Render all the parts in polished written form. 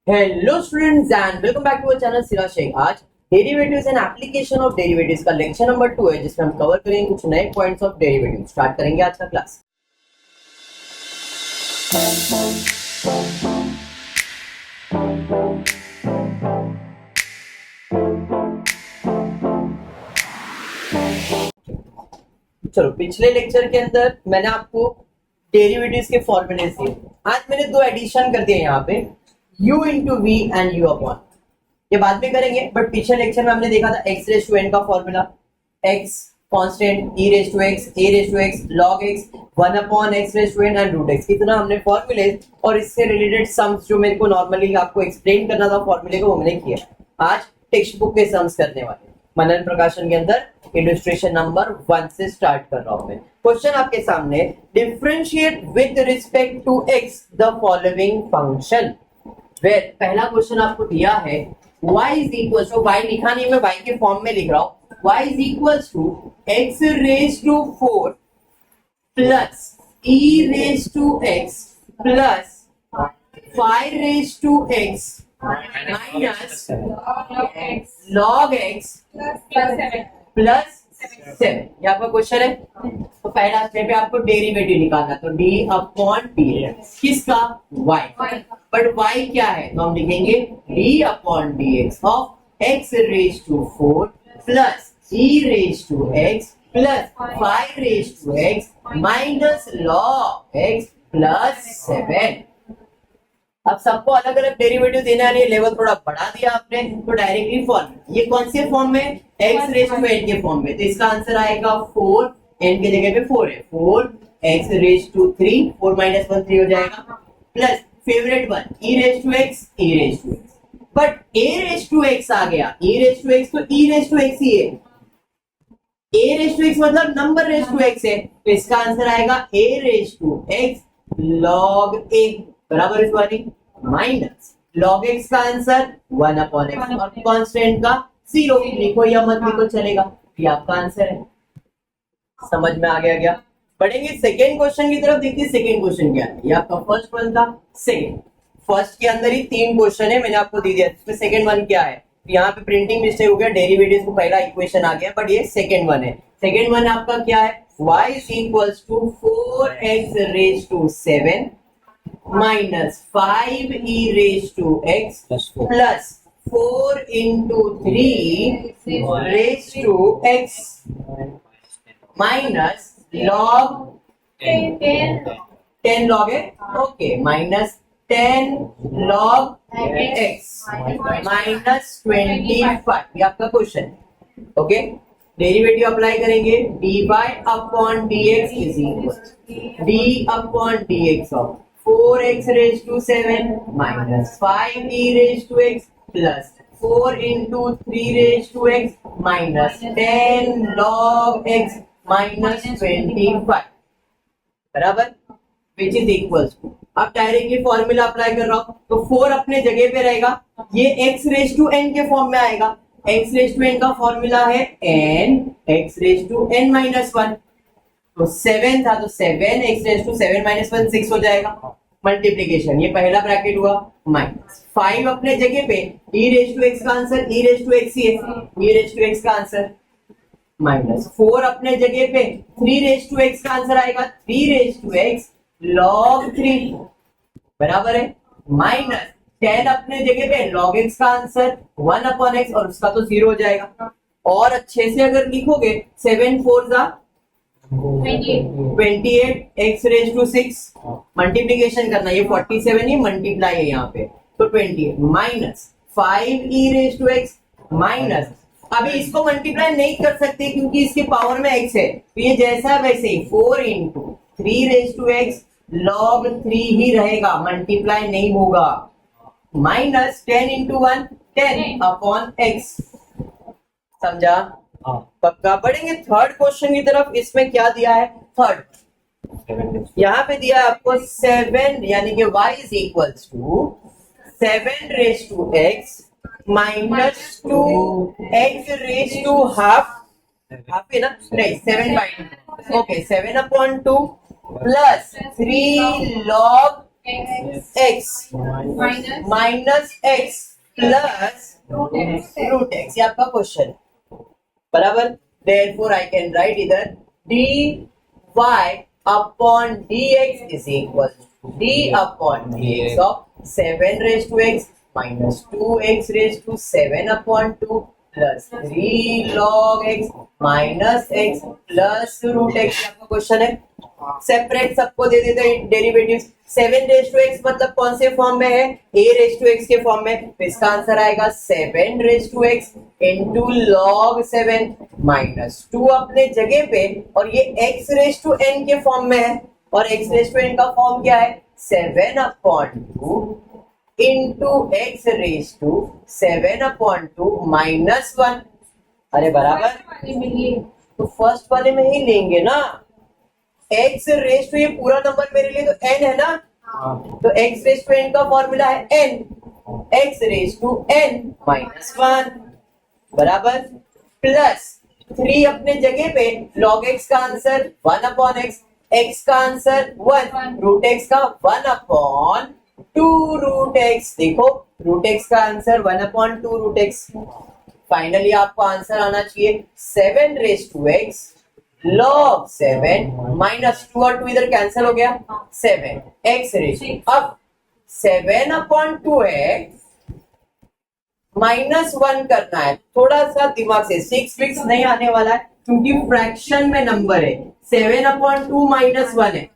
Hello students and welcome back to our channel Sira Shaikh. आज derivatives and application of derivatives का lecture number 2 है, जिसमें हम कवर करेंगे कुछ नए पॉइंट्स ऑफ डेरिवेटिव। स्टार्ट करेंगे आज का क्लास। चलो, पिछले लेक्चर के अंदर मैंने आपको डेरिवेटिव्स के फॉर्मूले दिए। आज मैंने दो एडिशन कर दिए यहाँ पे, u into we and u upon. ये बाद में करेंगे, बट पिछले लेक्चर में हमने देखा था x रेस टू n का formula, x constant, e raise to x, a raise to x, log x, 1 upon x raise to n and root x। इतना हमने फॉर्मूले और इससे रिलेटेड सम्स जो मेरे को नॉर्मली आपको एक्सप्लेन करना था फॉर्मूले को, वो मैंने किया। आज टेक्स्ट बुक के सम्स करने वाले, मनन प्रकाशन के अंदर इलस्ट्रेशन नंबर 1 से स्टार्ट कर रहा हूं मैं। क्वेश्चन आपके सामने, differentiate with respect to x the following function. Where पहला क्वेश्चन आपको दिया है y is equal to, y लिखा नहीं, मैं y के फॉर्म में लिख रहा हूं, y is equal to x raise to 4 plus e raise to x plus 5 raise to x minus log x plus 7। ये आपका क्वेश्चन है। तो पहला स्टेप है आपको डेरिवेटिव निकालना, तो d अपॉन dx किसका, y। बट y क्या है, तो हम लिखेंगे d upon dx of x raise to 4 plus e raise to x plus 5 raise to x minus log x plus 7। अब सबको अलग अलग डेरिवेटिव देना है, लेवल थोड़ा बढ़ा दिया आपने, तो डायरेक्टली फॉर्म, ये कौन से फॉर्म में, x रेज टू n के फॉर्म में, तो इसका आंसर आएगा 4, n के जगह पे 4 है, 4 x रेज टू 3, 4 माइनस 1 3 हो जाएगा, plus favourite one e raise to x, e raise to x। But a raise to x आ गया, e रेज टू x तो e रेज टू x ही है, a रेज टू x मतलब number raise to x है, तो इसका answer आएगा a raise to x log a बराबर इस वाली माइनस log x का आंसर 1 अपॉन x और कांस्टेंट का 0, लिखो या मत लिखो चलेगा, ये आपका आंसर है। समझ में आ गया क्या? बढ़ेंगे सेकेंड क्वेश्चन की तरफ, देखिए सेकेंड क्वेश्चन क्या है। ये आपका फर्स्ट वन था, सेकेंड, फर्स्ट के अंदर ही 3 क्वेश्चन है, मैंने आपको दे दिया, इसमें सेकेंड वन क्या है, यहाँ पे प्रिंटिंग मिस्टेक हो गया, डेरिवेटिव्स को पहला इक्वेशन आ गया, बट ये सेकेंड वन है। सेकेंड वन आपका क्या है, y is equals to 4x raise to 7 minus 5e raise to x plus 4 into 3 raise to x minus log 10 log है, okay, minus 10 log x minus 25, ये आपका question है। Okay, derivative apply करेंगे, dy upon dx is equal d upon dx of 4x raise to 7 minus 5e raise to x plus 4 into 3 raise to x minus 10 log x minus 25 बराबर, which is equal to, अब directly formula apply कर रहा हूं, तो 4 अपने जगह पे रहेगा, ये x रेज टू n के फॉर्म में आएगा, x रेज टू n का फॉर्मूला है n x raise to n minus 1, तो 7 था तो 7 x रेज टू 7 माइनस 1 6 हो जाएगा, मल्टीप्लीकेशन, ये पहला ब्रैकेट हुआ, माइनस 5 अपने जगह पे, e रेज टू x का answer e raise to x ही है, e रेज टू x का आंसर, माइनस 4 अपने जगह पे 3 रेज टू x का आंसर आएगा 3 रेज टू x log 3 बराबर है, माइनस 10 अपने जगह पे log x का आंसर 1 अपॉन x और उसका तो 0 हो जाएगा। और अच्छे से अगर लिखोगे 7 4 जा 28 x रेज टू 6, मल्टीप्लीकेशन करना, ये 47 ही मल्टीप्लाई है यहाँ पे, तो 28 minus 5e raise to x minus, अभी इसको मल्टीप्लाई नहीं कर सकते क्योंकि इसके पावर में x है, तो ये जैसा वैसे ही 4 into 3 raise to x log 3 ही रहेगा, मल्टीप्लाई नहीं होगा, माइनस 10 इंटू 1 10 अपॉन x। समझा? पक्का? बढ़ेंगे थर्ड क्वेश्चन की तरफ, इसमें क्या दिया है, थर्ड यहाँ पे दिया है आपको 7, यानी कि y is equals to 7 raise to x minus 2 x raise to half, half है ना, नहीं 7 by, okay 7 upon 2 plus 3 log x minus x plus root x, ये आपका क्वेश्चन है, बराबर। देयरफॉर आई कैन राइट इधर dy upon dx is equal to d upon dx of 7 raise to x minus 2x raise to 7 upon 2 plus 3 log x minus x plus root x, आपका question है। Separate सबको दे देते हैं derivatives. 7 raise to x मतलब कौन से form में है, a रेज टू x के फॉर्म में, तो इसका आंसर आएगा 7 raise to x into log 7 minus 2 अपने जगह पे, और ये x रेज टू n के फॉर्म में है, और x रेज टू n का फॉर्म क्या है 7 upon 2 into x raise to 7 upon 2 minus 1, अरे बराबर, तो फर्स्ट वाले में ही लेंगे ना, x रेज टू, ये पूरा नंबर मेरे लिए तो n है ना, तो x रेज टू n का फॉर्मूला है n, x raise to n minus 1 बराबर, प्लस 3 अपने जगह पे, log x का आंसर 1 अपॉन x का आंसर 1, रूट x का 1 अपॉन 2 रूट x, देखो रूट x का answer 1 upon 2 root x। Finally आपको आंसर आना चाहिए 7 raise to x log 7 minus 2 और 2 इधर कैंसिल हो गया, 7 x रेज, अब 7 अपॉन 2 है, माइनस 1 करना है, थोड़ा सा दिमाग से, 6 फिक्स नहीं आने वाला है क्योंकि फ्रैक्शन में नंबर है, 7 अपॉन 2 माइनस 1 है,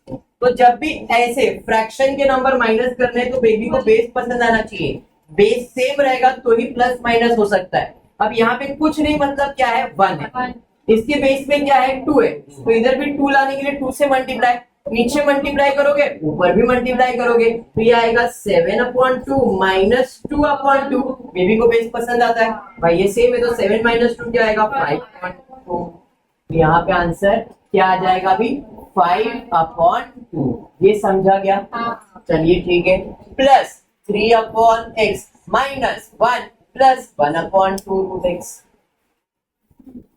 तो जब भी ऐसे फ्रैक्शन के नंबर माइनस करने हैं तो बेबी को बेस पसंद आना चाहिए, बेस सेम रहेगा तो ही प्लस माइनस हो सकता है। अब यहाँ पे कुछ नहीं, मतलब क्या है 1 है, इसके बेस में क्या है 2 है, तो इधर भी 2 लाने के लिए 2 से मल्टीप्लाई, नीचे मल्टीप्लाई करोगे ऊपर भी मल्टीप्लाई करोगे, तो ये आएगा 7 अपॉन 2 माइनस 2 अपॉन 2, बेबी को बेस पसंद आता है भाई, ये सेम है तो 7 माइनस 2 क्या आएगा 5.2, यहाँ पे आंसर क्या आ जाएगा अभी 5 अपॉन 2, ये समझा गया, चलिए ठीक है, plus 3 upon x minus 1 plus 1 upon 2 root x,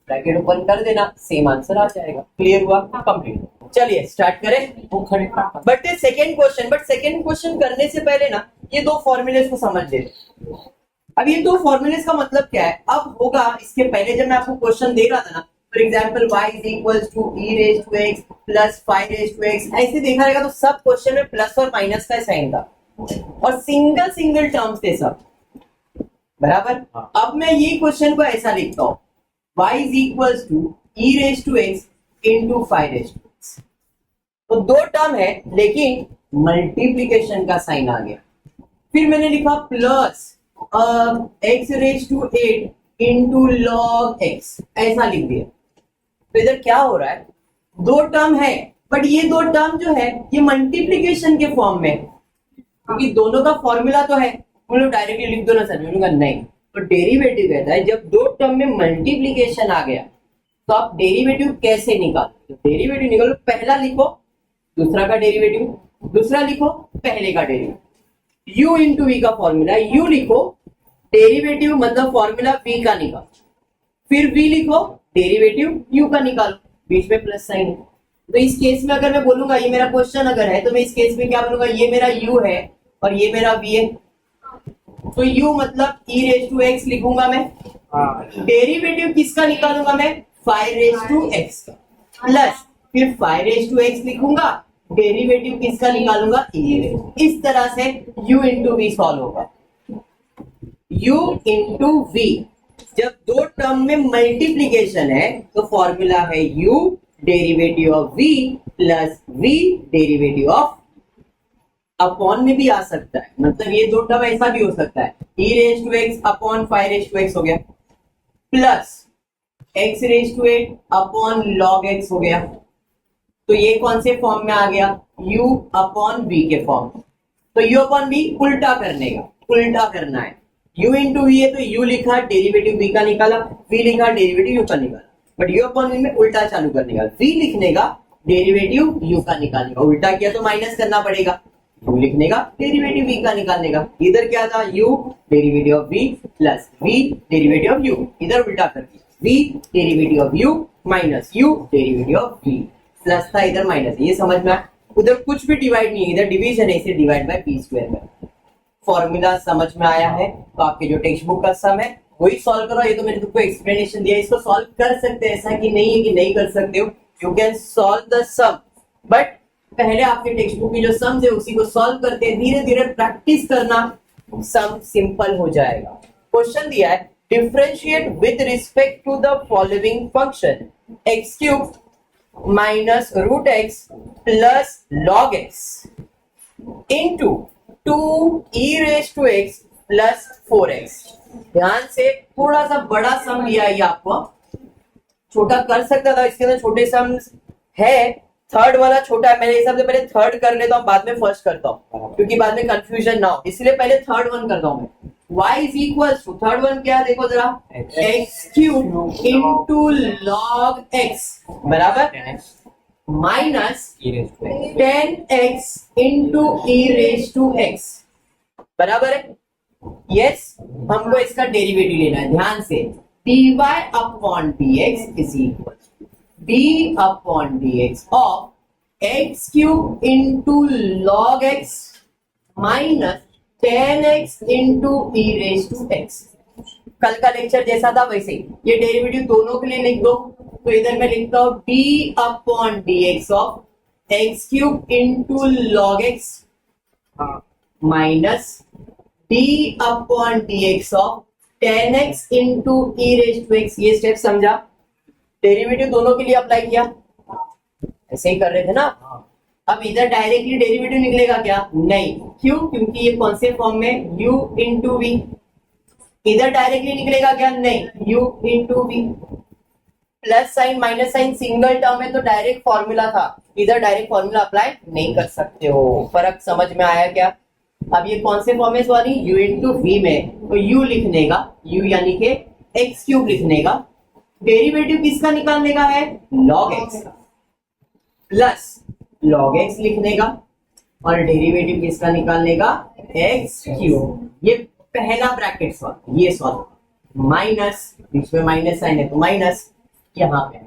bracket open कर देना, सेम आंसर आ जाएगा। क्लियर हुआ, कंप्लीट। चलिए स्टार्ट करें, बट सेकंड क्वेश्चन करने से पहले ना ये दो फॉर्मूलेस को समझ ले। अब ये दो फॉर्मूलेस का मतलब क्या है, अब होगा इसके पहले जब मैं आपको क्वेश्चन दे रहा था ना, for example y is equals to e raise to x plus 5 raise to x, ऐसे देखा रहेगा तो सब क्वेश्चन में प्लस और माइनस का साइन था और सिंगल टर्म्स थे सब, बराबर। अब मैं ये क्वेश्चन को ऐसा लिखता हूं, y is equals to e raise to x into 5 raise to x, तो दो टर्म है लेकिन मल्टीप्लीकेशन का साइन आ गया, फिर मैंने लिखा plus x raise to 8 into log x, ऐसा लिख दिया। तो इधर क्या हो रहा है, दो टर्म है बट ये दो टर्म जो है ये मल्टीप्लीकेशन के फॉर्म में, क्योंकि दोनों का फॉर्मूला तो है, हम लोग डायरेक्टली लिख दो ना सर, बोलूंगा नहीं, तो डेरिवेटिव कहता है जब दो टर्म में मल्टीप्लीकेशन आ गया तो आप डेरिवेटिव कैसे निकालो, तो डेरिवेटिव निकालो, पहला लिखो दूसरा का डेरिवेटिव, दूसरा लिखो पहले का डेरिवेटिव, u इंटू वी का फॉर्मूला, u लिखो डेरिवेटिव मतलब फॉर्मूला v का निकालो, फिर v लिखो डेरिवेटिव u का निकालो, बीच में प्लस साइन है। तो इस केस में अगर मैं बोलूंगा ये मेरा क्वेश्चन अगर है तो मैं इस केस में क्या बोलूंगा, ये मेरा u है और ये मेरा v है, तो u मतलब e रेज टू x लिखूंगा मैं, डेरिवेटिव किसका निकालूंगा मैं 5 रेज टू x का, प्लस फिर 5 रेज टू x लिखूंगा, डेरिवेटिव किसका निकालूंगा e, इस तरह से u इंटू वी सॉल्व होगा। u इंटू वी, जब दो टर्म में मल्टीप्लीकेशन है तो फॉर्मूला है u derivative of v plus v derivative of, upon में भी आ सकता है, मतलब ये दो टर्म ऐसा भी हो सकता है, e raise to x upon 5 raise to x हो गया, plus x raise to 8 upon log x हो गया, तो ये कौन से फॉर्म में आ गया, u अपॉन v के फॉर्म, तो u अपॉन v उल्टा करने का, उल्टा करना है, u इंटू वी है तो u लिखा डेरिवेटिव v का निकाला, v लिखा डेरिवेटिव u का निकाला, बट u अपॉन v में उल्टा चालू करने का, v लिखने का डेरिवेटिव u का निकालने का, उल्टा किया तो माइनस करना पड़ेगा, u लिखने का डेरिवेटिव v का निकालने का, इधर क्या था u derivative of v plus v derivative of u, इधर उल्टा कर दिया, v derivative of u minus u derivative of v, plus था इधर माइनस, ये समझ में आया। उधर कुछ भी डिवाइड नहीं है, इधर डिवीजन है, इसे डिवाइड बाय बी स्क्वायर कर। फॉर्मूला समझ में आया है तो आपके जो टेक्स्ट बुक का सम है वही सॉल्व करो। ये तो मैंने तुमको एक्सप्लेनेशन दिया, इसको सॉल्व कर सकते हैं, ऐसा कि नहीं है कि नहीं कर सकते हो। You can solve the sum, but पहले आपके टेक्स्ट बुक की जो सम्स है उसी को सॉल्व करते हैं, धीरे धीरे प्रैक्टिस करना, सम सिंपल हो जाएगा। क्वेश्चन दिया है differentiate with respect to the following function x cube minus root x plus log x into 2e raise to x plus 4x। ध्यान से, थोड़ा सा बड़ा सम दिया है, आपको छोटा कर सकता था, इसके अंदर छोटे सम है। थर्ड वाला छोटा है, मेरे हिसाब से पहले थर्ड कर लेता हूँ, बाद में फर्स्ट करता हूँ, क्योंकि बाद में कंफ्यूजन ना हो, इसलिए पहले थर्ड वन करता हूँ मैं। y is equal to, third one क्या है देखो जरा, x cube into log x बराबर minus 10x into e raise to x बराबर है। यस, हमको इसका डेरिवेटिव लेना है, ध्यान से। dy upon dx is equal d upon dx of x cube into log x minus 10x into e raise to x. कल का लेक्चर जैसा था वैसे ही, ये डेरिवेटिव दोनों के लिए लिख दो। तो इधर मैं लिखता हूं d upon dx of x cube into log x minus d upon dx of 10x into e raise to x. ये स्टेप समझा? डेरिवेटिव दोनों के लिए अप्लाई किया, ऐसे ही कर रहे थे ना। अब इधर डायरेक्टली डेरिवेटिव निकलेगा क्या? नहीं, क्यों? क्योंकि ये कौन से फॉर्म में, u इंटू वी। इधर डायरेक्टली निकलेगा क्या? नहीं, u into v. Plus sign minus sign single term है तो डायरेक्ट फॉर्मूला था, इधर डायरेक्ट फॉर्मूला अप्लाई नहीं कर सकते हो। फर्क समझ में आया क्या? अब ये कौन से फॉर्म में सॉरी, u इंटू वी में, तो u लिखने का, u यानी के एक्स क्यूब लिखने का, डेरिवेटिव किसका निकालने का है? लॉग एक्स का, प्लस लॉग एक्स लिखने का, और डेरिवेटिव किसका निकालने का? X cube. ये पहला ब्रैकेट सॉल्व, ये सॉल्व, माइनस, बीच में माइनस साइन है तो माइनस, यहाँ पे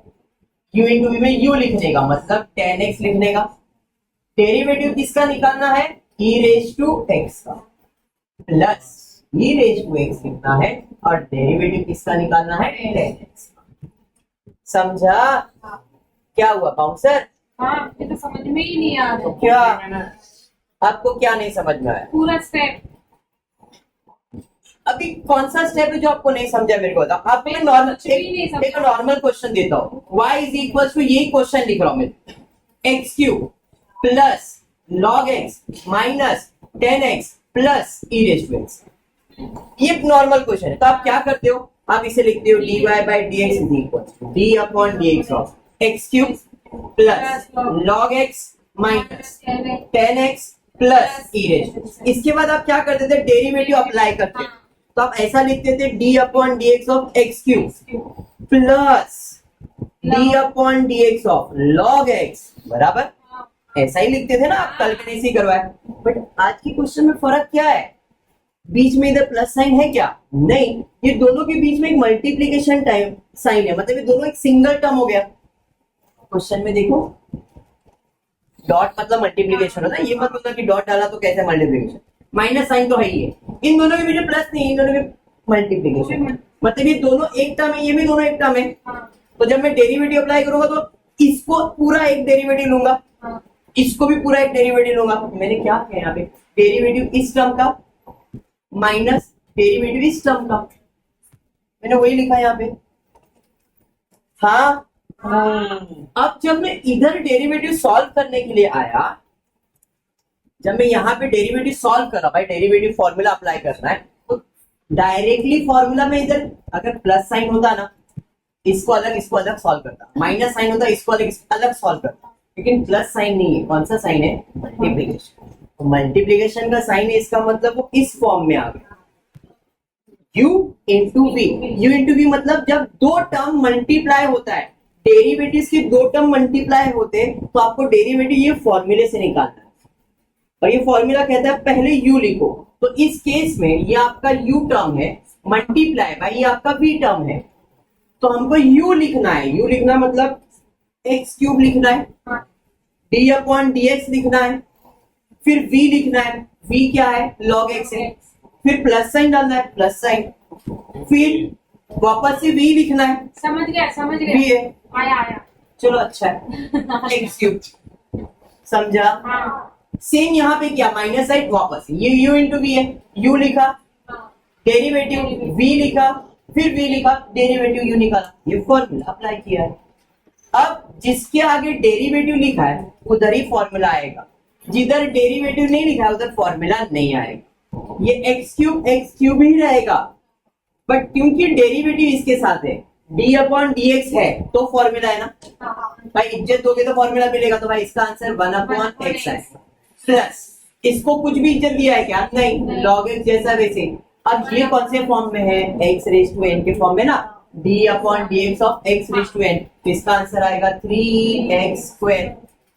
u इंटू वी में u लिखने का मतलब 10x लिखने का। डेरिवेटिव किसका निकालना है? e रेज टू x का, plus e raise to x लिखना है, और डेरिवेटिव किसका निकालना है? 10x। समझा? क्या हुआ बाउंसर? हाँ, ये तो समझ में ही नहीं आ रहा। क्या आपको क्या नहीं समझ में आया? पूरा स्टेप। अभी कौन सा स्टेप है जो आपको नहीं समझा मेरे को बताओ। आपको मैं नॉर्मल एक नॉर्मल क्वेश्चन देता हूँ, y इज इक्वल टू, यही क्वेश्चन लिख रहा हूँ मैं, x cube plus log x minus 10x plus e raise to x. ये नॉर्मल क्वेश्चन है, तो आप क्या करते हो? आप इसे लिखते हो dy by dx is equal to d upon dx of x cube plus log x minus 10x plus e raise. इसके बाद आप क्या करते थे? डेरिवेटिव अप्लाई करते, तो आप ऐसा लिखते थे d upon dx of x cube plus d upon dx of log x बराबर, ऐसा ही लिखते थे ना आप, कल के नहीं करवाए। बट आज के क्वेश्चन में फर्क क्या है? बीच में इधर प्लस साइन है क्या? नहीं, ये दोनों के बीच में एक मल्टीप्लीकेशन टाइम साइन है, मतलब ये दोनों एक सिंगल टर्म हो गया। क्वेश्चन में देखो, डॉट मतलब मल्टीप्लीकेशन होता है, ये मत मतलब कि डॉट डाला तो कैसे मल्टीप्लीकेशन, माइनस साइन तो है ही है। इन दोनों के बीच प्लस नहीं, इन दोनों में मल्टीप्लीकेशन, मतलब ये दोनों एक टर्म है, ये भी दोनों एक टर्म है। तो जब मैं डेरिवेटिव अप्लाई करूंगा तो इसको पूरा एक डेरिवेटिव लूंगा, इसको भी पूरा एक डेरिवेटिव लूंगा। मैंने क्या किया यहाँ पे? डेरिवेटिव इस टर्म का माइनस डेरिवेटिव इस टर्म का, मैंने वही लिखा यहाँ पे। हाँ, अब जब मैं इधर डेरिवेटिव सॉल्व करने के लिए आया, जब मैं यहाँ पे डेरिवेटिव सॉल्व कर रहा, भाई डेरिवेटिव फॉर्मूला अप्लाई करना है, तो डायरेक्टली फॉर्मूला में इधर अगर प्लस साइन होता ना, इसको अलग सॉल्व करता, माइनस साइन होता इसको अलग सॉल्व करता, लेकिन प्लस साइन नहीं है। कौन सा साइन है? मल्टीप्लीकेशन। तो मल्टीप्लीकेशन का साइन है, इसका मतलब वो इस फॉर्म में आ गया, u into v. u into v मतलब जब दो टर्म मल्टीप्लाई होता है, डेरिवेटिव्स के दो टर्म मल्टीप्लाई होते हैं, तो आपको डेरिवेटिव ये फॉर्मूले से निकालना है, और ये फॉर्मूला कहता है पहले u लिखो। तो इस केस में ये आपका u टर्म है, मल्टीप्लाई बाय ये आपका v टर्म है, तो हमको u लिखना है। u लिखना मतलब एक्स क्यूब लिखना है, डी अपॉन डी एक्स लिखना है, फिर v लिखना है, v क्या है log x है, फिर प्लस साइन डालना है, प्लस साइन, फिर वापस से v लिखना है, समझ गया v है, आया चलो अच्छा है, एक्स क्यूब, समझा। हाँ सेम यहाँ पे क्या माइनस साइड वापस ये u इंटू वी है, u लिखा, डेरिवेटिव v लिखा, फिर v लिखा, डेरिवेटिव u निकाला, ये फॉर्मूला अप्लाई किया है। अब जिसके आगे डेरिवेटिव लिखा है उधर ही फॉर्मूला आएगा, जिधर डेरिवेटिव नहीं लिखा है उधर फॉर्मूला नहीं आएगा, ये एक्स क्यूब ही रहेगा, बट क्योंकि डेरिवेटिव इसके साथ है d अपॉन डी एक्स है तो फॉर्मूला है ना भाई, इज्जत दोगे तो फॉर्मूला मिलेगा, तो भाई इसका आंसर 1 अपॉन एक्स है, प्लस इसको कुछ भी इज्जत दिया है क्या, नहीं, log x जैसा वैसे। अब ये कौन से फॉर्म में है, x रेज टू n के फॉर्म में ना, d upon d x of x raise to n, इसका आंसर आएगा 3x स्क्वायर,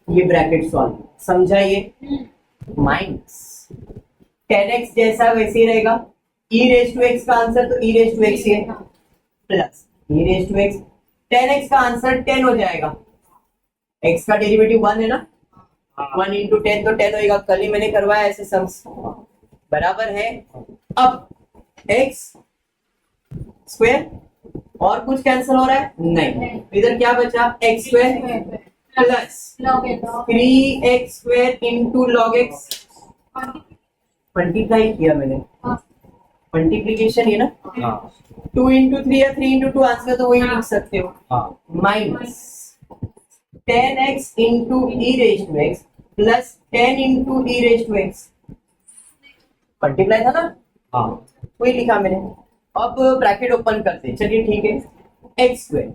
ये ब्रैकेट सॉल्व, समझा ये, माइनस 10x जैसा वैसे ही रहेगा, e रेज टू x का आंसर तो e रेज टू x है, plus e raise to x, 10x का आंसर 10 हो जाएगा, x का डेरिवेटिव 1 है ना, 1 इंटू 10 तो 10 होगा, कल ही मैंने करवाया ऐसे सम्स, बराबर है। अब x स्क्वायर और कुछ कैंसिल हो रहा है नहीं, इधर क्या बचा, x square plus 3x square into log x, multiply किया मैंने, मल्टीप्लीकेशन है ना, 2 इंटू 3 या 3 इंटू 2 आंसर तो वही लिख सकते हो, minus 10x into e raise to x plus 10 into e raise to x, multiply था ना, वही लिखा मैंने। अब ब्रैकेट ओपन करते हैं, चलिए ठीक है, x square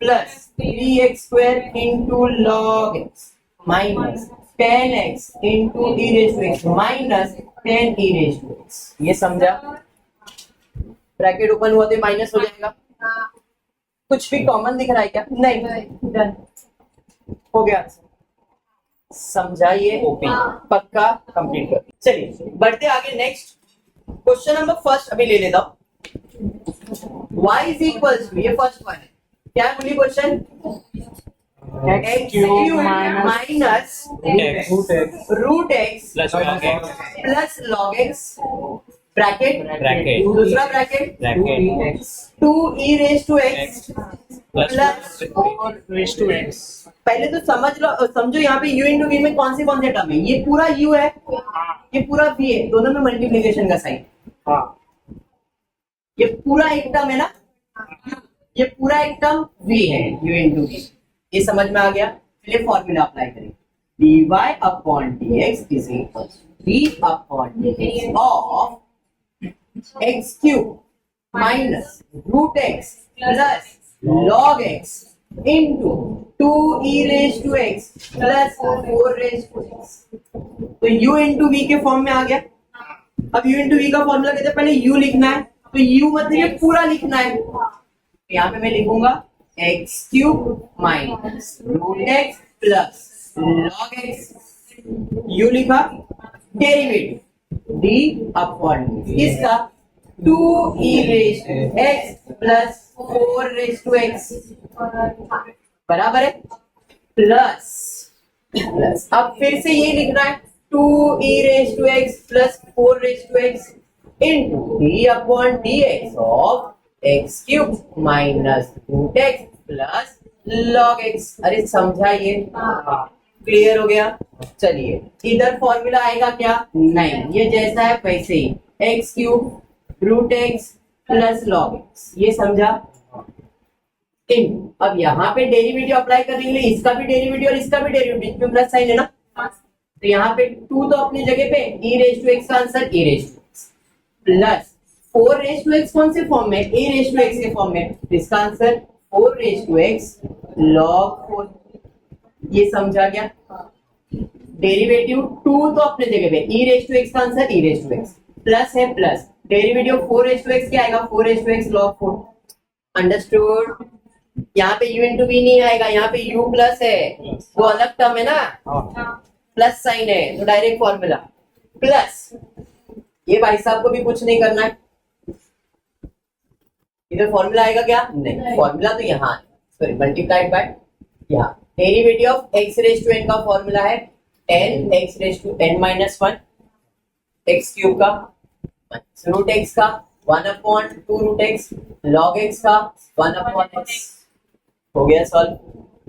plus 3x square into log x minus 10x into e raise to x minus 10 e raise to x, ये समझा, ब्रैकेट ओपन हुआ तो माइनस हो जाएगा, कुछ भी कॉमन दिख रहा है क्या, नहीं, डन हो गया, समझाइए, पक्का कंप्लीट कर, चलिए बढ़ते आगे, नेक्स्ट क्वेश्चन नंबर फर्स्ट अभी ले लेता हूं, y इज इक्वल टू, ये फर्स्ट वन है, क्या है बोलिए question, x cube minus root x plus log x, bracket दूसरा bracket 2 e raise to x plus 4 raise to x. पहले तो समझो यहाँ पे u इंटू वी में कौन से टर्म है, ये पूरा u है, ये पूरा v है, दोनों में मल्टीप्लिकेशन का साइन, ये पूरा एक टर्म है ना, ये पूरा एक टर्म v है, u इंटू वी, ये समझ में आ गया। चलिए फॉर्मूला अप्लाई करें, dy upon dx is equal to v upon dx of x cube minus root x plus log x into 2 e raise to x plus 4 raise to x, तो u into v के form में आ गया। अब u into v का formula कहते हैं, पहले u लिखना है, तो u मतलब ये पूरा लिखना है, यहाँ पे मैं लिखूंगा x cube minus root x plus log x, u लिखा, डेरिवेटिव d अपॉन इसका 2 e raise to x plus 4 raise to x, बराबर है, प्लस अब फिर से ये लिखना है 2 e raise to x plus 4 raise to x into d upon dx of x cube minus root x plus log x। अरे समझा ये, क्लियर हो गया। चलिए इधर फॉर्मूला आएगा क्या, नहीं, ये जैसा है वैसे ही, x cube root x plus log x, ये समझा। अब यहाँ पे डेरिवेटिव अप्लाई करने के लिए इसका भी डेरिवेटिव और इसका भी डेरिवेटिव, बीच में प्लस साइन है ना, तो यहाँ पे 2 तो अपनी जगह पे, e रेज टू x का answer e raise to x plus 4 raise to x कौन से फॉर्म में, a रेज टू x के फॉर्म में, तो इसका answer 4 raise to x log 4, ये समझा गया। डेरिवेटिव 2 तो अपने जगह पे, e रेज टू x का answer e raise to x plus है, plus derivative 4 raise to x क्या आएगा, 4 raise to x log 4, understood. यहाँ पे u इंटू वी नहीं आएगा, यहाँ पे u प्लस है, वो अलग टर्म है ना, प्लस साइन है, तो डायरेक्ट फॉर्मूला प्लस, ये भाई साहब को भी कुछ नहीं करना है, इधर फॉर्मूला आएगा क्या, नहीं, फॉर्मूला तो यहाँ, सॉरी मल्टीप्लाइड बाय यहाँ, derivative of x raise to n का फॉर्मूला है 10 x raise to n minus 1 x cube का रूट x का 1 upon 2 root x log x का 1 अपॉन x हो गया सॉल्व।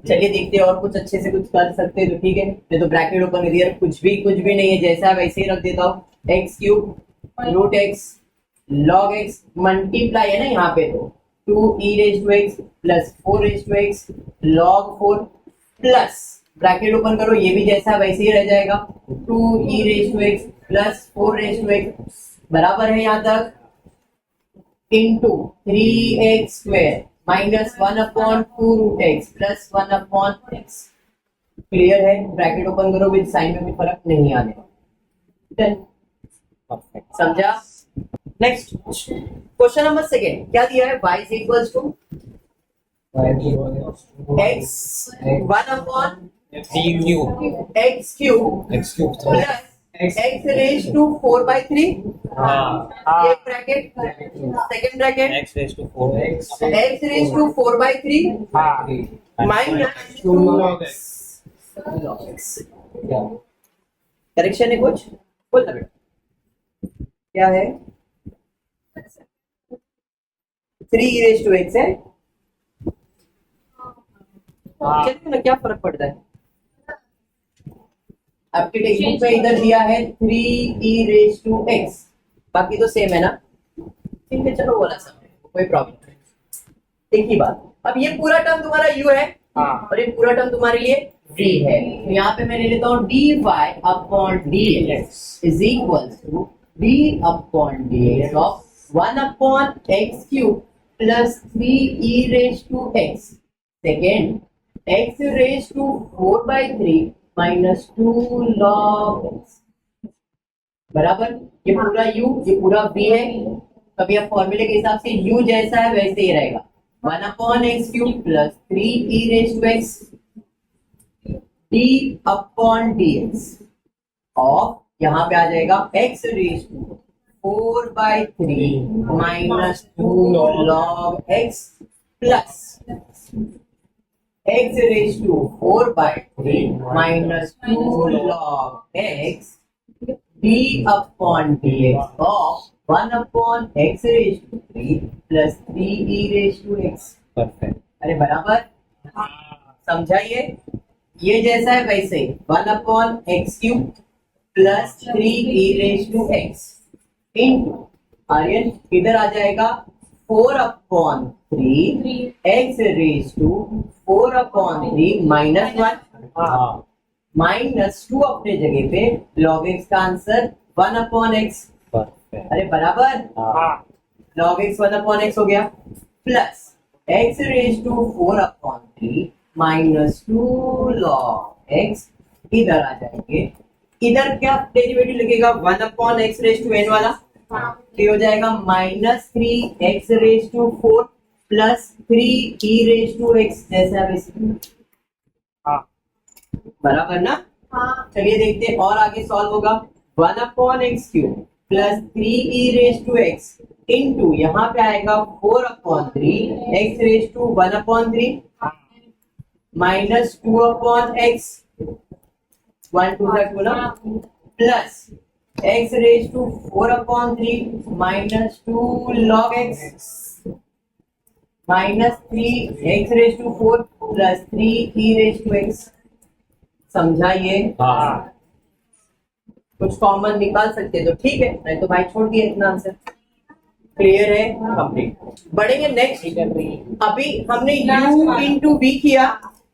चलिए देखते हैं और कुछ अच्छे से कुछ कर सकते हैं तो ठीक है, नहीं तो ब्रैकेट ओपन कर दिया, कुछ भी नहीं है, जैसा वैसे ही रख देता हूँ। X cube root x log x multiply है ना यहाँ पे, तो 2 e raise to x plus 4 raise to x log 4 plus bracket open करो, ये भी जैसा वैसे ही रह जाएगा 2 e raise to x plus 4 raise to x बराबर है यहाँ तक into 3x square minus 1 upon 2 root x plus 1 upon x. Clear है? ब्रैकेट ओपन करो, विद साइन में भी फर्क नहीं आने वाला। समझा? नेक्स्ट क्वेश्चन नंबर सेकेंड क्या दिया है? y is equals to x 1 upon x cube plus x raise to 4/3 ये bracket second bracket x raise to 4/3 minus 2 log x। Correction है कुछ? बोल ना बेटा क्या है? 3 e रेज टू x है। चलिए ना, क्या फर्क पड़ता है? आपके टेक्स्ट बुक पे इधर दिया है 3 e रेज टू x, बाकी तो सेम है ना, ठीक है चलो बोला सब कोई प्रॉब्लम नहीं। एक ही बात, अब ये पूरा टर्म तुम्हारा u है और ये पूरा टर्म तुम्हारे लिए v है, तो यहाँ पे मैं ले लेता हूँ dy upon dx is equal to d upon dx of 1 upon x cube plus 3 e raise to x second x raise to 4/3 minus 2 log x बराबर, ये पूरा u ये पूरा v है। कभी आप फॉर्मूले के हिसाब से u जैसा है वैसे ही रहेगा 1 upon x cube plus 3 e raise to x d upon dx और यहाँ पे आ जाएगा x raise to 4/3 minus 2 log x plus x raise to 4/3 minus 2 log x d upon dx of 1 upon x raise to 3 plus 3 e raise to x। Perfect, अरे बराबर समझाइए, ये जैसा है वैसे 1 upon x cube plus 3 e raise to x into Aryan इधर आ जाएगा 4 upon 3 x raise to 4 upon 3 minus 1 minus 2 अपने जगह पे log x का आंसर 1 अपॉन x। अरे बराबर log x 1 अपॉन x हो गया plus x raise to 4 upon 3 minus 2 log x इधर आ जाएंगे, इधर क्या डेरिवेटिव लगेगा 1 upon x raise to n वाला, ये हो जाएगा minus 3 x raise to 4 plus 3 e raise to x जैसा वैसे बराबर ना। चलिए देखते हैं और आगे सॉल्व होगा 1 upon x cube plus 3 e raise to x into यहाँ पे आएगा 4 upon 3 x raise to 1 upon 3 minus 2 upon x 1 2 2 ना plus x raise to 4 upon 3 minus 2 log x minus 3 x raise to 4 plus 3 e raise to x। समझाइए? कुछ common निकाल सकते तो ठीक है, नहीं तो भाई छोड़ दिए इतना आंसर। क्लियर है? कंप्लीट। बढ़ेंगे नेक्स्ट। अभी हमने u इंटू v किया,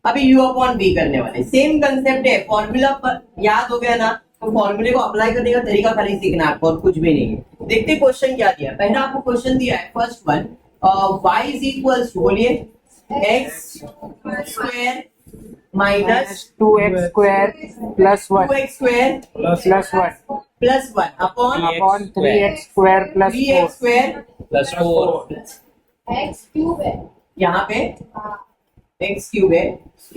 अभी u अपॉन v करने वाले। सेम कंसेप्ट है, फॉर्मूला पर याद हो गया ना, तो फॉर्मूले को अप्लाई करने का तरीका खाली सीखना है, और कुछ भी नहीं है। देखते क्वेश्चन क्या दिया। पहला आपको क्वेश्चन दिया है first one, y is equals to बोलिए x square minus 2x square plus 1 2x square plus 1 upon 3x square plus 3x 4 square plus 4 x cube है। यहाँ पे x क्यूब है,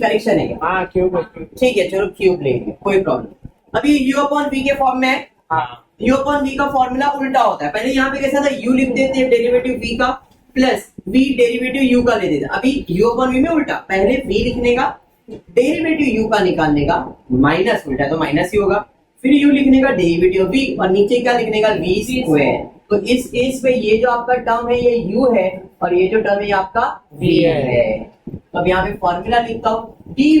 करेक्शन है हाँ क्यूब ठीक है, चलो क्यूब लेंगे कोई प्रॉब्लम। अभी u अपॉन v के फॉर्म में है, u अपॉन v का फॉर्मूला उल्टा होता है। पहले यहाँ पे कैसा था, u लिख देते हैं डेरिवेटिव v का प्लस v डेरिवेटिव u का ले देते। अभी u अपॉन v में उल्टा, पहले v लिखने का डेरिवेटिव u का निकालने का माइनस, उल्टा तो माइनस ही होगा, फिर u लिखने का डेरिवेटिव v और नीचे क्या लिखने का v स्क्वायर। तो इस केस में ये जो आपका टर्म है ये u है और ये जो टर्म है ये आपका v है। अब यहाँ पे फॉर्मूला लिखता हूँ dy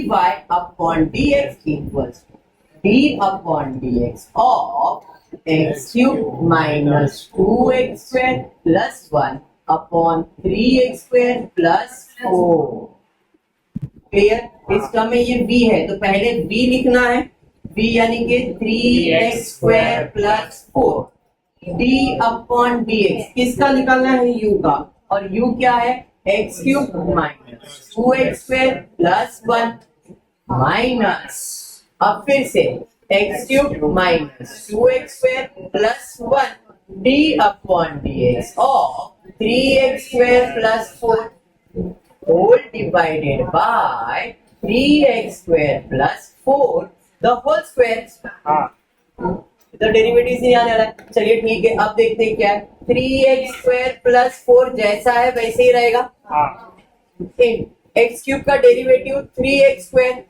upon dx equals d upon dx of x cube minus 2x square plus 1 upon 3x square plus 4। Clear? इस टर्म में ये v है तो पहले v लिखना है, v यानी कि 3x square plus 4 d upon dx किसका निकालना है u का, और u क्या है x cube minus 2x square plus 1 minus, अब फिर से x cube minus 2x square plus 1 d upon dx और 3x square plus 4 whole divided by 3x square plus 4 the whole square. तो डेरिवेटिव से आने वाला है। चलिए ठीक है, अब देखते हैं क्या है। 3x स्क्वायर प्लस 4 जैसा है वैसे ही रहेगा। x क्यूब का derivative 3x square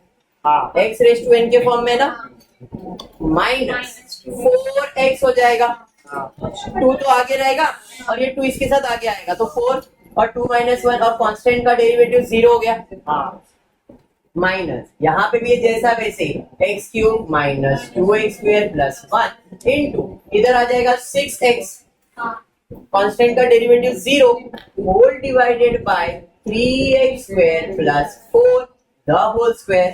x raise to n के फॉर्म में ना, माइनस 4x हो जाएगा, 2 तो आगे रहेगा और ये 2 इसके साथ आगे आएगा तो 4 और 2 माइनस 1 और कांस्टेंट का डेरिवेटिव 0 हो गया। माइनस यहाँ पे भी ये जैसा वैसे x cube minus 2x square plus 1 into इधर आ जाएगा 6x, कांस्टेंट का derivative 0 whole divided by 3x square plus 4 the whole square.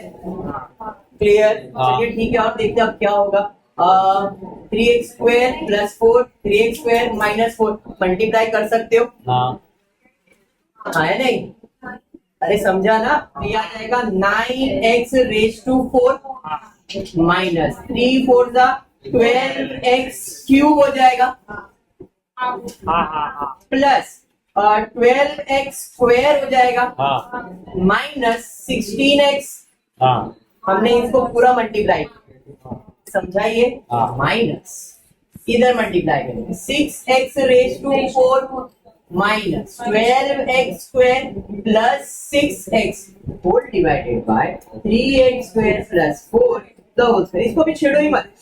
Clear? चलिए ठीक है, और देखते हैं अब क्या होगा। 3x square plus 4 3x square minus 4 multiply कर सकते हो। हाँ है नहीं? अरे समझा ना, ये आ जाएगा 9x रेज टू 4 माइनस 3 4 जा 12x क्यूब हो जाएगा प्लस 12x स्क्वायर हो जाएगा माइनस 16x। हमने इसको पूरा मल्टीप्लाई समझाइए, माइनस इधर मल्टीप्लाई करेंगे 6x raise to 4 minus 12x square plus 6x whole divided by 3x square plus 4 the whole square. इसको भी छेड़ो ही मत,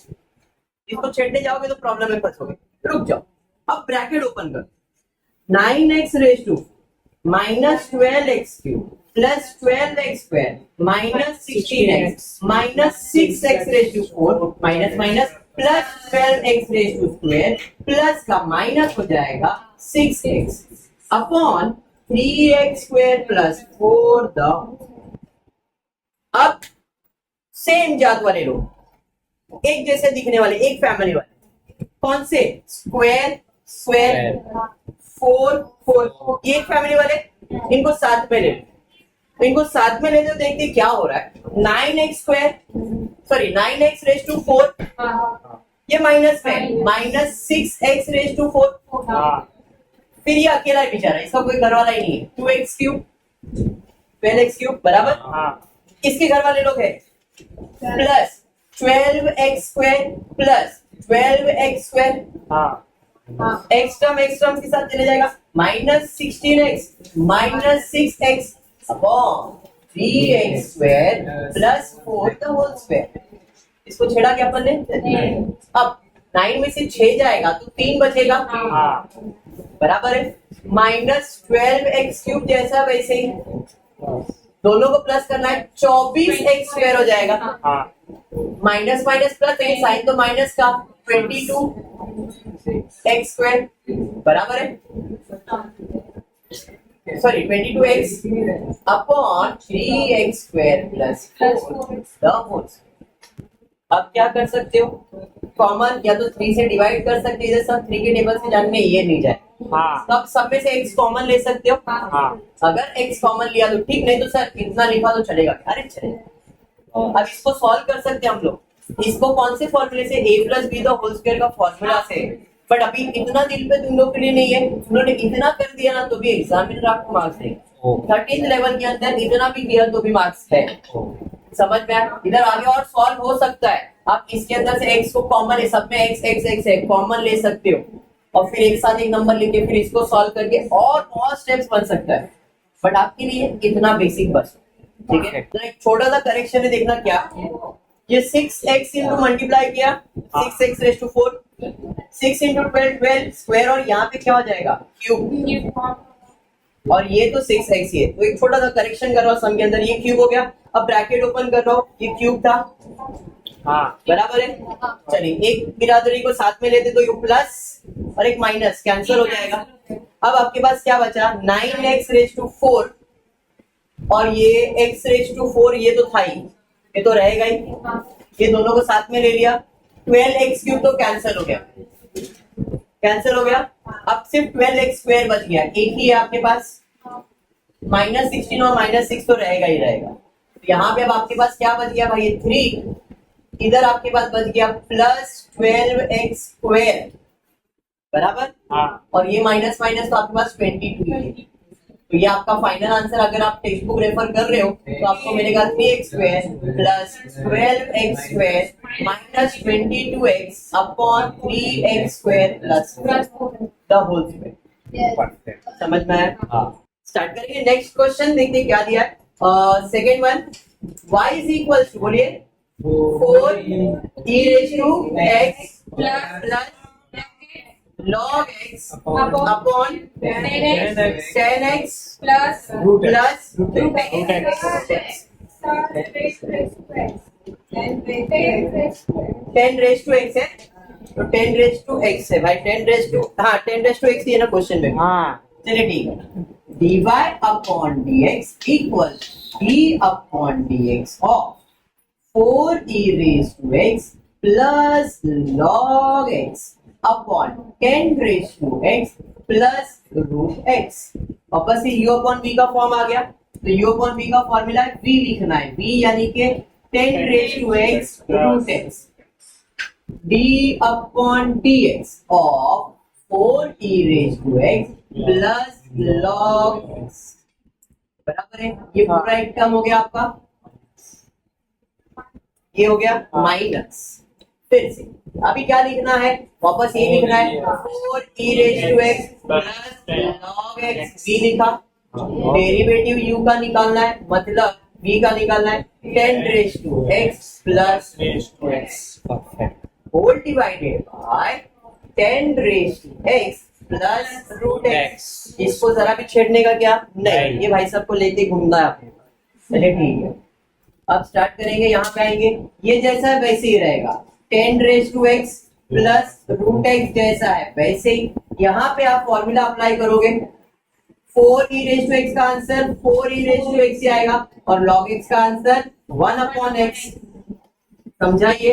इसको छेड़ने जाओगे तो प्रॉब्लम में फंसोगे। रुक जाओ, अब ब्रैकेट ओपन कर, 9x raise to minus 12x cube plus 12x square minus 16x minus 6x raise to 4 minus minus plus 12x raise to square plus का माइनस हो जाएगा 6x upon 3x square plus 4 the. अब same जात वाले लोग, एक जैसे दिखने वाले, एक फैमिली वाले, कौन से? स्क्वायर स्क्वायर 4 4, ये एक फैमिली वाले, इनको साथ में ले लो, इनको साथ में ले लो, देखते क्या हो रहा है। 9x square sorry 9x raise to 4 ये माइनस में माइनस 6x रेज टू 4, फिर ये अकेला है बेचारा, इसका कोई घर वाला ही नहीं है। 2x क्यूब 12x क्यूब बराबर इसके घर वाले लोग है plus 12x square plus 12x square, x term के साथ चले जाएगा minus 16x minus 6x upon 3x square plus 4 the whole square. इसको छेड़ा क्या अपन ने? अब 9 में से 6 जाएगा तो 3 बचेगा, बराबर है माइनस 12x क्यूब जैसा वैसे ही दोनों को प्लस करना है 24x स्क्वायर हो जाएगा, माइनस माइनस प्लस साइन तो माइनस का 22x स्क्वायर बराबर है sorry 22x upon 3x square plus 4 the whole. अब क्या कर सकते हो, कॉमन या तो 3 से डिवाइड कर सकते हो, इधर सब 3 के टेबल से जाने में ये नहीं जाए, तब सब में से x कॉमन ले सकते हो। अगर x कॉमन लिया तो ठीक, नहीं तो सर इतना लिखा तो चलेगा। अरे चलेगा। अब इसको सॉल्व कर सकते हैं हम लोग, इसको कौन से फॉर्मूले से, a plus B the whole square का फॉर्मूला से। बट अभी इतना दिल पे तुम लोग के लिए नहीं है, उन्होंने इतना कर दिया ना तो भी एग्जामिनर आपको मार्क्स देगा। 13th लेवल के अंदर इतना भी किया तो भी मार्क्स है, समझ में आया? इधर आगे और सॉल्व हो सकता है, आप इसके अंदर से x को कॉमन है, सब में x x x है कॉमन ले सकते हो और फिर एक साथ एक नंबर लेके फिर इसको सॉल्व करके और बहुत स्टेप्स बन सकता है। बट आपके लिए इतना बेसिक बस ठीक है, तो एक छोटा सा करेक्शन है, देखना क्या, ये 6x इंटू मल्टीप्लाई किया 6x raise to 4, 6 into 12 square, और यहाँ पे क्या हो जाएगा क्यूब, और ये तो 6x ही है, तो एक छोटा सा करेक्शन कर रहा हूँ सम के अंदर, ये क्यूब हो गया। अब ब्रैकेट ओपन कर रहा हूँ, ये क्यूब था, हाँ बराबर है। चलिए एक बिरादरी को साथ में लेते तो ये प्लस और एक माइनस कैंसिल हो जाएगा। अब आपके पास क्या बचा, 9x रेज टू 4, और ये x रेज टू 4 ये तो था ही, ये तो रहेगा ही, ये दोनों को साथ में ले लिया, 12x क्यूब तो कैंसिल हो गया, कैंसिल हो गया। अब सिर्फ 12x स्क्वायर बच गया, एक ही है आपके पास, -16 और -6 तो रहेगा ही रहेगा। तो यहाँ पे अब आपके पास क्या बच गया भाई, 3, इधर आपके पास बच गया प्लस 12x स्क्वायर, बराबर, हाँ और ये माइनस माइनस तो आपके पास 22 है। तो ये आपका फाइनल आंसर, अगर आप टेक्स्ट बुक रेफर कर रहे हो तो आपको मिलेगा 3x square plus 12x square minus 22x upon 3x square plus the whole square. Perfect समझ में आया? हाँ स्टार्ट करेंगे नेक्स्ट क्वेश्चन, देखते हैं क्या दिया है। Second one, y is equal to, बोलिए 4 e raise to x plus log x upon 10x plus root plus root x, and 10 raise to x है, तो 10 रेज टू x है भाई, 10 रेज टू, हाँ 10 रेज टू x ही है ना question में। हाँ चलिए ठीक है, dy upon dx equal d upon dx of 4e raise to x plus log x upon 10 raise to x plus root x। वापस से u अपॉन v का फॉर्म आ गया, तो u अपॉन v का फॉर्मूला है v लिखना है, v यानी कि 10 raise to x root x d upon dx of 4e raise to x plus log x, बराबर है। ये पूरा एक टर्म हो गया आपका, ये हो गया माइनस, फिर से अभी क्या लिखना है, वापस ये लिखना है 4e raise to x plus log x, v लिखा, डेरिवेटिव u का निकालना है, मतलब v का निकालना है, 10 raise to x plus perfect whole divided by 10 raise to x plus root x। इसको जरा भी छेड़ने का क्या नहीं, ये भाई साहब को लेके घूमना है आपको। चलिए ठीक है, अब स्टार्ट करेंगे, यहाँ पे आएंगे, ये जैसा है वैसे ही रहेगा, 10 raise to x plus root x जैसा है वैसे ही। यहाँ पे आप फॉर्मूला अप्लाई करोगे, 4e रेज टू x का answer 4e raise to x ही आएगा, और log x का आंसर 1 अपॉन x, समझाइए,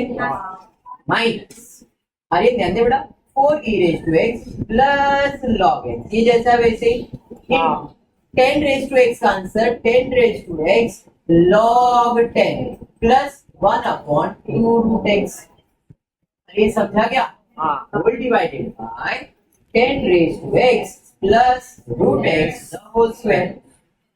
माइनस, अरे ध्यान दे बेटा, 4e raise to x plus log x, ये जैसा है वैसे ही, 10 रेज टू x का answer 10 raise to x log 10 plus 1 upon 2 root x, ये समझा क्या, हाँ whole divided by 10 raise to x plus root x the whole square.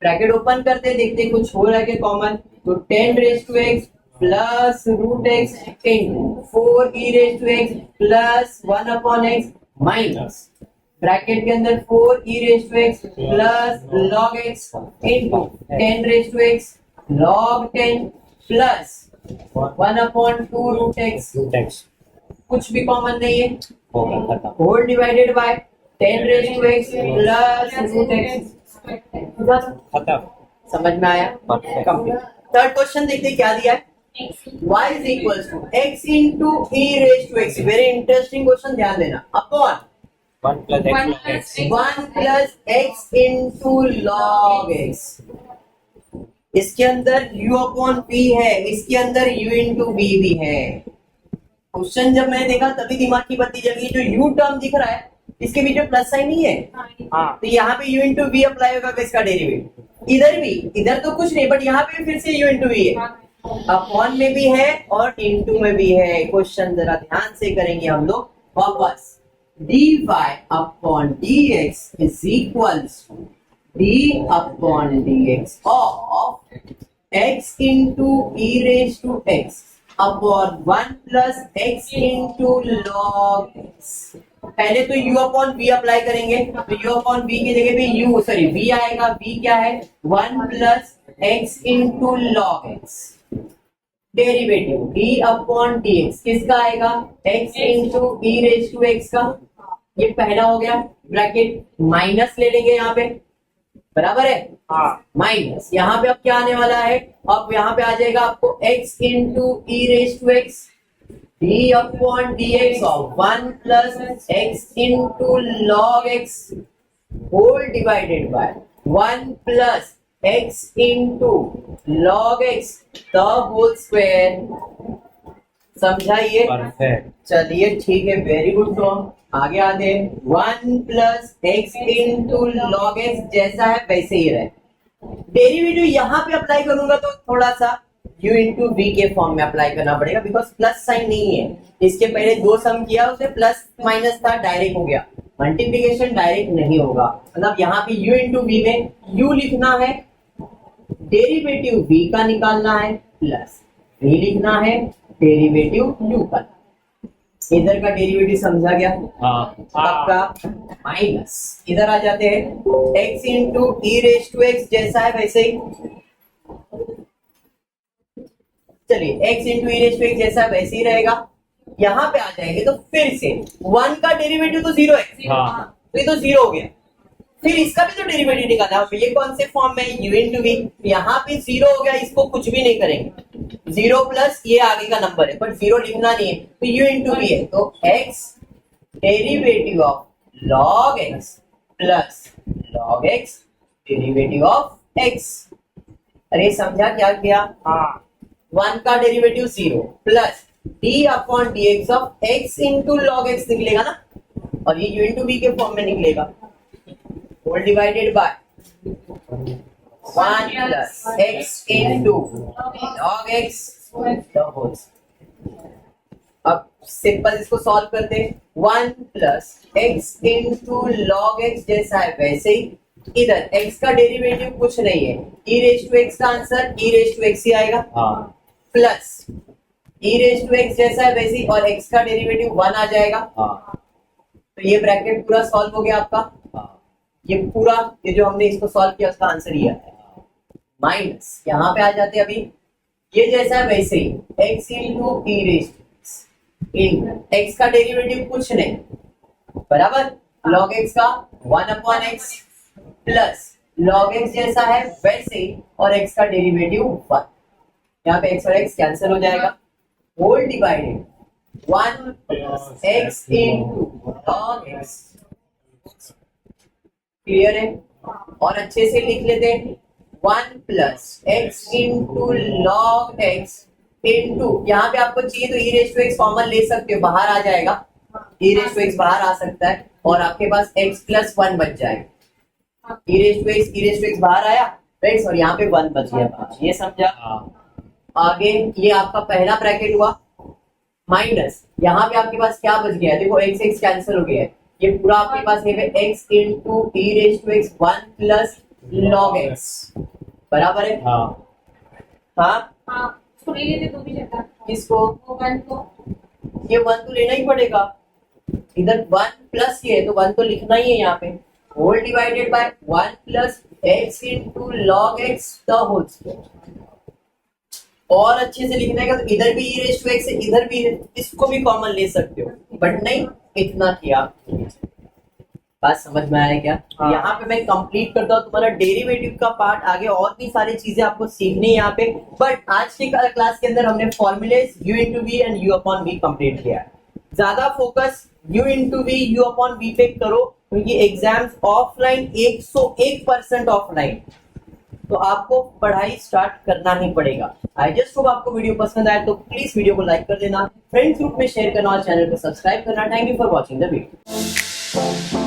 Bracket open करते देखते कुछ हो रहा है क्या कॉमन, तो 10 raise to x plus root x into 4e raise to x plus 1 upon x minus bracket के अंदर 4e raise to x plus log x into 10 raise to x log 10 plus 1 upon 2 root x, कुछ भी common नहीं है, whole divided by 10 raise to x plus root x। खत्म समझ में आया? Perfect. कंप्लीट। थर्ड क्वेश्चन देखते क्या दिया है, y is equals to x into e raised to x, very interesting question, ध्यान देना, upon 1 plus x 1 plus x into log x। इसके अंदर u अपॉन p है, इसके अंदर u into v भी है। क्वेश्चन जब मैंने देखा तभी दिमाग की बत्ती जगी, जो u टर्म दिख रहा है इसके बीच में प्लस साइन नहीं है, हाँ तो यहाँ पे u into v अप्लाई होगा, इसका डेरिवेटिव इधर भी, इधर तो कुछ नहीं, बट यहाँ पे फिर से u into v है, अपॉन में भी है और इनटू में भी है। क्वेश्चन जरा ध्यान से करेंगे हम लोग, वापस dy upon dx is equals to d upon dx of x into e raise to x upon 1 plus x into log x। पहले तो u अपॉन v अप्लाई करेंगे, तो u अपॉन v की जगह पे u सॉरी v आएगा, v क्या है 1 plus x into log x, derivative d upon dx किसका आएगा, x into e raise to x का, ये पहला हो गया, ब्रैकेट माइनस ले लेंगे यहाँ पे, बराबर है, हाँ माइनस, यहाँ पे अब क्या आने वाला है, अब यहाँ पे आ जाएगा आपको x into e raise to x d upon dx of 1 plus x into log x whole divided by 1 plus x into log x the whole square, समझाइए। परफेक्ट। चलिए ठीक है, वेरी गुड। तो आगे आते हैं, 1 plus x into log x जैसा है वैसे ही रहे, डेरिवेटिव यहाँ पे अप्लाई करूंगा तो थोड़ा सा u इंटू वी के फॉर्म में अप्लाई करना पड़ेगा, बिकॉज प्लस साइन नहीं है, इसके पहले दो सम किया उसमें प्लस माइनस था, डायरेक्ट हो गया, मल्टीप्लीकेशन डायरेक्ट नहीं होगा, मतलब यहाँ पे u इंटू वी में u लिखना है, डेरिवेटिव v का निकालना है, प्लस v लिखना है, डेरिवेटिव u का, इधर का डेरिवेटिव समझा गया, हाँ आपका माइनस, इधर आ जाते हैं, x into e raise to x जैसा है वैसे ही, चलिए x into e raise to x जैसा वैसे ही रहेगा, यहाँ पे आ जाएंगे तो फिर से 1 का डेरिवेटिव तो 0 है, हाँ तो ये तो 0 हो गया, फिर इसका भी तो डेरिवेटिव निकालना है, ये कौन से फॉर्म में, u इंटू वी, यहाँ पे 0 हो गया, इसको कुछ भी नहीं करेंगे, 0 प्लस ये आगे का नंबर है, पर 0 लिखना नहीं है, तो u इंटू वी है, तो x derivative of log x plus log x derivative of x, अरे समझा क्या किया, हाँ 1 का derivative 0 plus d upon dx of x into log x निकलेगा ना, और ये u इंटू वी के फॉर्म में निकलेगा, whole divided by 1 plus x into log x the whole, अब सिंपल इसको सॉल्व करते हैं, 1 plus x into log x जैसा है वैसे ही, इधर x का डेरिवेटिव कुछ नहीं है, e रेज टू x का answer e raise to x ही आएगा, हाँ plus e raise to x जैसा है वैसे ही, और x का डेरिवेटिव 1 आ जाएगा, हाँ तो ये ब्रैकेट पूरा सॉल्व हो गया आपका, हाँ ये पूरा, ये जो हमने इसको सॉल्व किया उसका आंसर ये है, माइनस, यहाँ पे आ जाते हैं अभी, ये जैसा है वैसे ही, x into e raise to x का डेरिवेटिव कुछ नहीं, बराबर, log x का 1 upon x plus log x जैसा है वैसे ही, और x का डेरिवेटिव 1, यहाँ पे x और x कैंसिल हो जाएगा, whole divided 1 plus x into log x, clear है, और अच्छे से लिख लेते हैं, 1 plus x into log x into, यहाँ पे आपको चाहिए तो e raise to x common ले सकते हो, बाहर आ जाएगा, e रेज टू एक्स बाहर आ सकता है, और आपके पास x प्लस 1 बच जाएगा, e रेज टू एक्स बाहर आया फ्रेंड्स, और यहाँ पे 1 बच गया बाहर, ये समझा। आगे ये आपका पहला ब्रैकेट हुआ, माइनस, यहाँ पे आपके पास क्या बच गया, देखो x x कैंसिल हो गया है, ये पूरा आपके पास है x into e raise to x 1 plus log x, बराबर है, हाँ उसको ले लेते तो भी चलता, किसको, वो 1 को, ये 1 तो लेना ही पड़ेगा, इधर 1 प्लस ये है तो 1 तो लिखना ही है यहाँ पे, whole divided by 1 plus x into log x the whole square, और अच्छे से लिखने का तो इधर भी e रेज टू एक्स है, इधर भी, इसको भी कॉमन ले सकते हो, बट नहीं, इतना किया, बात समझ में आया क्या, हाँ। यहाँ पे मैं कंप्लीट करता हूँ तुम्हारा डेरिवेटिव का पार्ट, आगे और भी सारी चीजें आपको सीखनी है यहाँ पे, बट आज के क्लास के अंदर हमने formulas u into we and u upon v complete किया है, ज्यादा focus u into v u upon v पे करो, क्योंकि एग्जाम्स ऑफलाइन 101% ऑफलाइन, तो आपको पढ़ाई स्टार्ट करना ही पड़ेगा। आई जस्ट होप आपको वीडियो पसंद आए तो प्लीज वीडियो को लाइक कर देना, फ्रेंड्स ग्रुप में शेयर करना और चैनल को सब्सक्राइब करना। Thank you for watching the video.